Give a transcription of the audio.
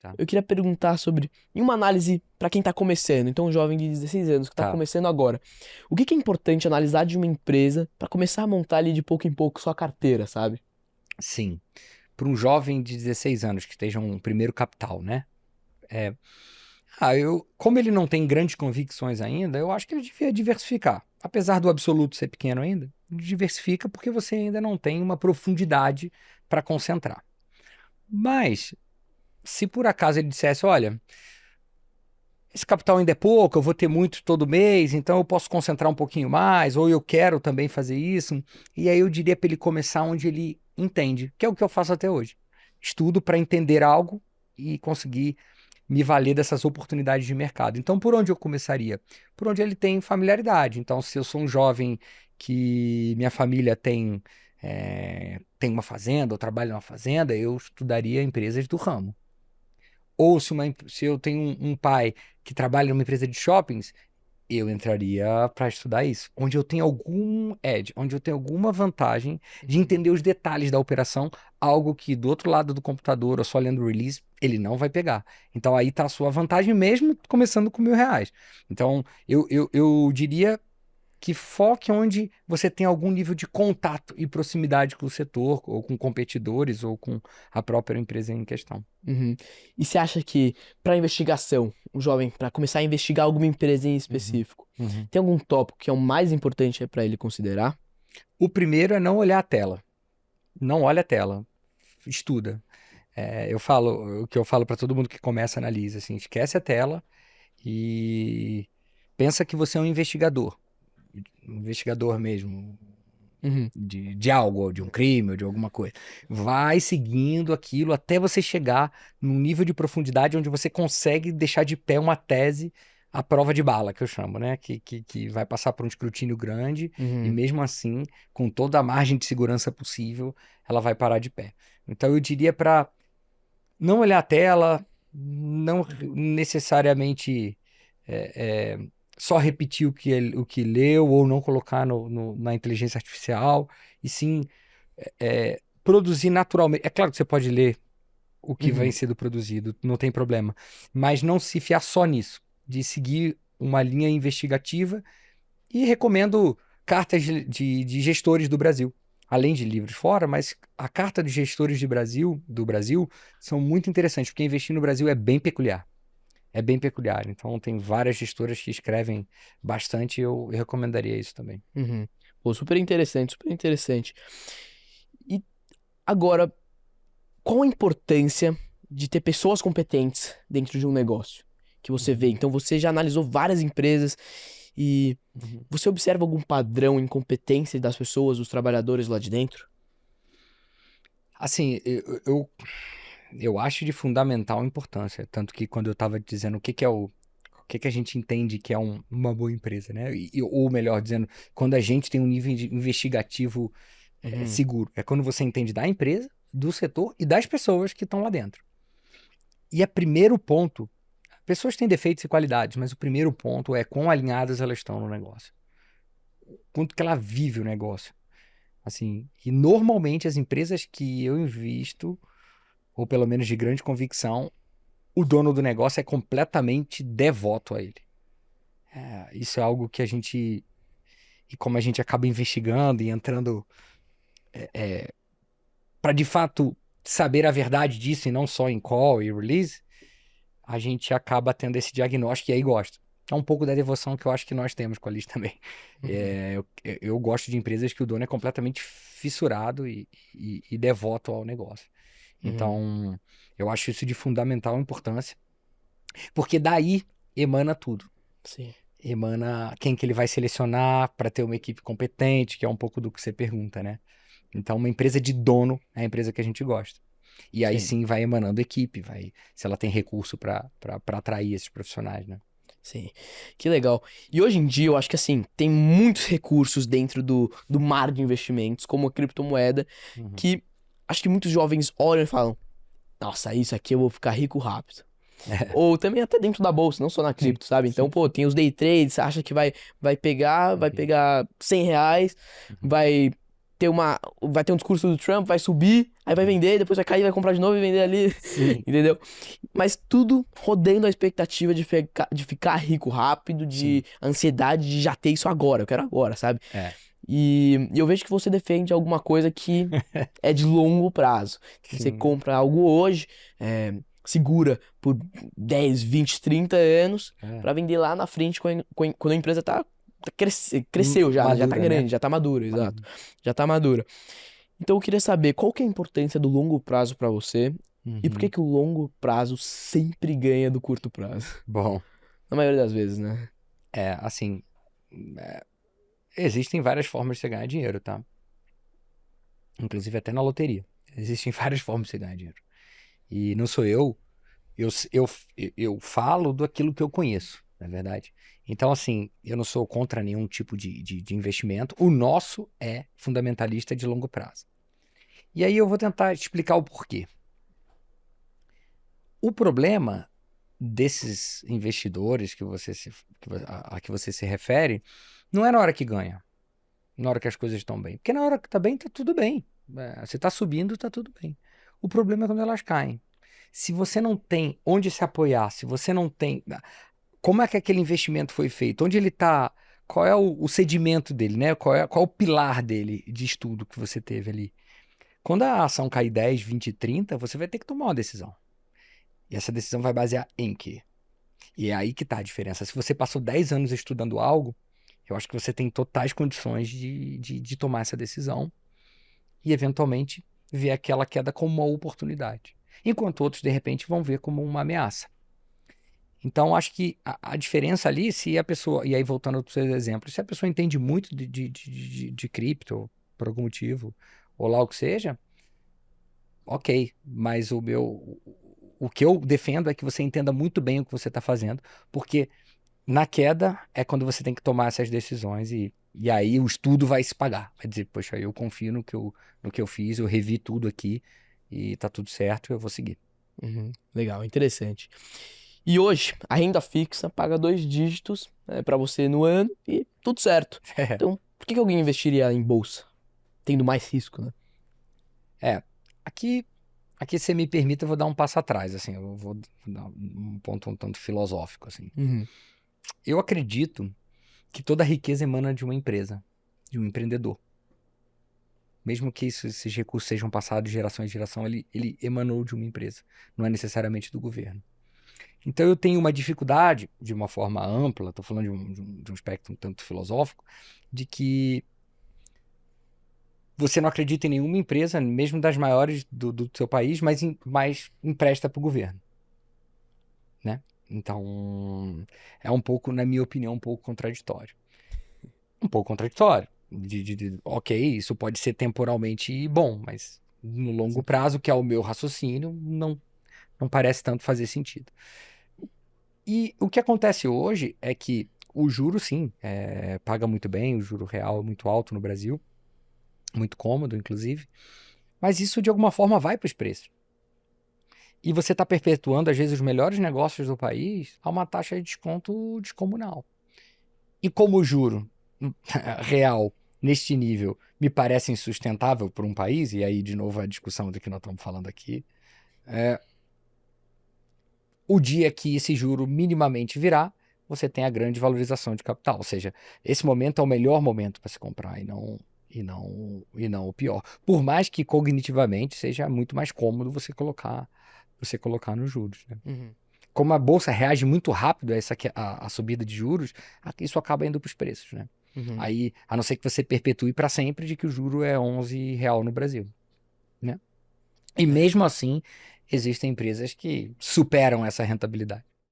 Tá. eu queria perguntar sobre, em uma análise para quem tá começando, então um jovem de 16 anos que tá Tá. começando agora, o que é importante analisar de uma empresa para começar a montar ali de pouco em pouco sua carteira, sabe? Sim. Para um jovem de 16 anos que esteja um primeiro capital, né? Como ele não tem grandes convicções ainda, eu acho que ele devia diversificar. Apesar do absoluto ser pequeno ainda, diversifica porque você ainda não tem uma profundidade para concentrar. Mas, se por acaso ele dissesse, olha, esse capital ainda é pouco, eu vou ter muito todo mês, então eu posso concentrar um pouquinho mais, ou eu quero também fazer isso, e aí eu diria para ele começar onde ele entende, que é o que eu faço até hoje. Estudo para entender algo e conseguir me valer dessas oportunidades de mercado. Então, por onde eu começaria? Por onde ele tem familiaridade. Então, se eu sou um jovem que minha família tem uma fazenda, ou trabalha numa fazenda, eu estudaria empresas do ramo. Ou se eu tenho um pai que trabalha numa empresa de shoppings, eu entraria para estudar isso. Onde eu tenho algum edge, onde eu tenho alguma vantagem de entender os detalhes da operação, algo que do outro lado do computador, ou só lendo o release, ele não vai pegar. Então aí está a sua vantagem, mesmo começando com R$ 1.000. Então eu diria que foque onde você tem algum nível de contato e proximidade com o setor, ou com competidores, ou com a própria empresa em questão. Uhum. E você acha que para investigação, um jovem para começar a investigar alguma empresa em específico, Uhum. tem algum tópico que é o mais importante para ele considerar? O primeiro é não olhar a tela. Não olha a tela. Estuda. O que eu falo para todo mundo que começa a análise, assim, esquece a tela e pensa que você é um investigador mesmo, Uhum. de algo, ou de um crime, ou de alguma coisa. Vai seguindo aquilo até você chegar num nível de profundidade onde você consegue deixar de pé uma tese à prova de bala, que eu chamo, né? Que vai passar por um escrutínio grande e Uhum. mesmo assim, com toda a margem de segurança possível, ela vai parar de pé. Então eu diria para não olhar a tela, não necessariamente é, é, só repetir o que leu ou não colocar na inteligência artificial, e sim produzir naturalmente. É claro que você pode ler o que vem Uhum. sendo produzido, não tem problema, mas não se fiar só nisso, de seguir uma linha investigativa, e recomendo cartas de gestores do Brasil. Além de livros fora, mas a carta de gestores do Brasil são muito interessantes, porque investir no Brasil é bem peculiar. É bem peculiar. Então, tem várias gestoras que escrevem bastante, e eu recomendaria isso também. Uhum. Pô, super interessante, super interessante. E agora, qual a importância de ter pessoas competentes dentro de um negócio que você vê? Uhum. Então, você já analisou várias empresas e Uhum. você observa algum padrão em competência das pessoas, dos trabalhadores lá de dentro? Assim, eu acho de fundamental importância. Tanto que quando eu estava dizendo o que a gente entende que é uma boa empresa, né? Ou melhor dizendo, quando a gente tem um nível investigativo Uhum. seguro. É quando você entende da empresa, do setor e das pessoas que estão lá dentro. E é primeiro ponto, pessoas têm defeitos e qualidades, mas o primeiro ponto é quão alinhadas elas estão no negócio. Quanto que ela vive o negócio. Assim, e normalmente as empresas que eu invisto, ou pelo menos de grande convicção, o dono do negócio é completamente devoto a ele. Isso é algo que e como a gente acaba investigando e entrando para de fato saber a verdade disso e não só em call e release, a gente acaba tendo esse diagnóstico e aí gosta. É um pouco da devoção que eu acho que nós temos com a Liz também. Uhum. Eu gosto de empresas que o dono é completamente fissurado e devoto ao negócio. Uhum. Então, eu acho isso de fundamental importância, porque daí emana tudo. Sim. Emana quem que ele vai selecionar para ter uma equipe competente, que é um pouco do que você pergunta, né? Então, uma empresa de dono é a empresa que a gente gosta. E aí Sim. sim vai emanando equipe, se ela tem recurso para atrair esses profissionais, né? Sim, que legal. E hoje em dia eu acho que assim, tem muitos recursos dentro do mar de investimentos, como a criptomoeda, Uhum. que acho que muitos jovens olham e falam, nossa, isso aqui eu vou ficar rico rápido. É, Ou também até dentro da bolsa, não só na sim, cripto, sabe? Então, sim, pô, sim. tem os day trades, você acha que vai Uhum. pegar R$ 100, Uhum. vai vai ter um discurso do Trump, vai subir, aí vai vender, depois vai cair, vai comprar de novo e vender ali, Sim. entendeu? Mas tudo rodando a expectativa de ficar rico rápido, de Sim. ansiedade de já ter isso agora, eu quero agora, sabe? É. E eu vejo que você defende alguma coisa que é de longo prazo. Que você Sim. compra algo hoje, segura por 10, 20, 30 anos É. pra vender lá na frente quando a empresa cresceu já, né? Já tá Madura, grande, né? já tá madura, exato. Já tá madura. Então eu queria saber qual que é a importância do longo prazo pra você e por que Uhum. que o longo prazo sempre ganha do curto prazo? Bom, Na maioria das vezes, né? assim, é, existem várias formas de você ganhar dinheiro, tá? Inclusive até na loteria. Existem várias formas de você ganhar dinheiro. E não sou eu, eu, eu falo daquilo que eu conheço, na verdade. Então, assim, eu não sou contra nenhum tipo de investimento. O nosso é fundamentalista de longo prazo. E aí eu vou tentar explicar o porquê. O problema desses investidores a que você se refere não é na hora que ganha, na hora que as coisas estão bem. Porque na hora que está bem, está tudo bem. Você está subindo, está tudo bem. O problema é quando elas caem. Se você não tem onde se apoiar, se você não tem. Como é que aquele investimento foi feito? Onde ele está? Qual é o sedimento dele, né? Qual é o pilar dele de estudo que você teve ali? Quando a ação cair 10, 20, 30, você vai ter que tomar uma decisão. E essa decisão vai basear em quê? E é aí que está a diferença. Se você passou 10 anos estudando algo, eu acho que você tem totais condições de tomar essa decisão e, eventualmente, ver aquela queda como uma oportunidade. Enquanto outros, de repente, vão ver como uma ameaça. Então, acho que a diferença ali, se a pessoa, e aí voltando para os seus exemplos, se a pessoa entende muito de cripto, por algum motivo, ou lá o que seja, ok, mas o que eu defendo é que você entenda muito bem o que você está fazendo, porque na queda é quando você tem que tomar essas decisões e aí o estudo vai se pagar. Vai dizer, poxa, eu confio no que eu fiz, eu revi tudo aqui e tá tudo certo, eu vou seguir. Uhum, legal, interessante. E hoje, a renda fixa paga 2 dígitos, para você no ano e tudo certo. Então, por que alguém investiria em bolsa? Tendo mais risco, né? Aqui, aqui, se me permite, eu vou dar um passo atrás, assim, eu vou dar um ponto um tanto filosófico, assim. Uhum, Eu acredito que toda riqueza emana de uma empresa, de um empreendedor. Mesmo que esses recursos sejam passados de geração em geração, ele emanou de uma empresa, não é necessariamente do governo. Então eu tenho uma dificuldade, de uma forma ampla, estou falando de um espectro um tanto filosófico, de que você não acredita em nenhuma empresa, mesmo das maiores do seu país, mas empresta para o governo, né? Então, é um pouco, na minha opinião, um pouco contraditório. Um pouco contraditório. Ok, isso pode ser temporalmente bom, mas no longo sim. prazo, que é o meu raciocínio, não parece tanto fazer sentido. E o que acontece hoje é que o juro, sim, paga muito bem, o juro real é muito alto no Brasil, muito cômodo, inclusive, mas isso de alguma forma vai para os preços. E você está perpetuando, às vezes, os melhores negócios do país a uma taxa de desconto descomunal. E como o juro real neste nível me parece insustentável para um país, e aí de novo a discussão do que nós estamos falando aqui, o dia que esse juro minimamente virar, você tem a grande valorização de capital. Ou seja, esse momento é o melhor momento para se comprar e não o pior. Por mais que cognitivamente seja muito mais cômodo você colocar nos juros, né? Uhum. Como a bolsa reage muito rápido a subida de juros, isso acaba indo para os preços, né? Uhum. Aí, a não ser que você perpetue para sempre de que o juro é 11 real no Brasil, né? E mesmo assim, existem empresas que superam essa rentabilidade.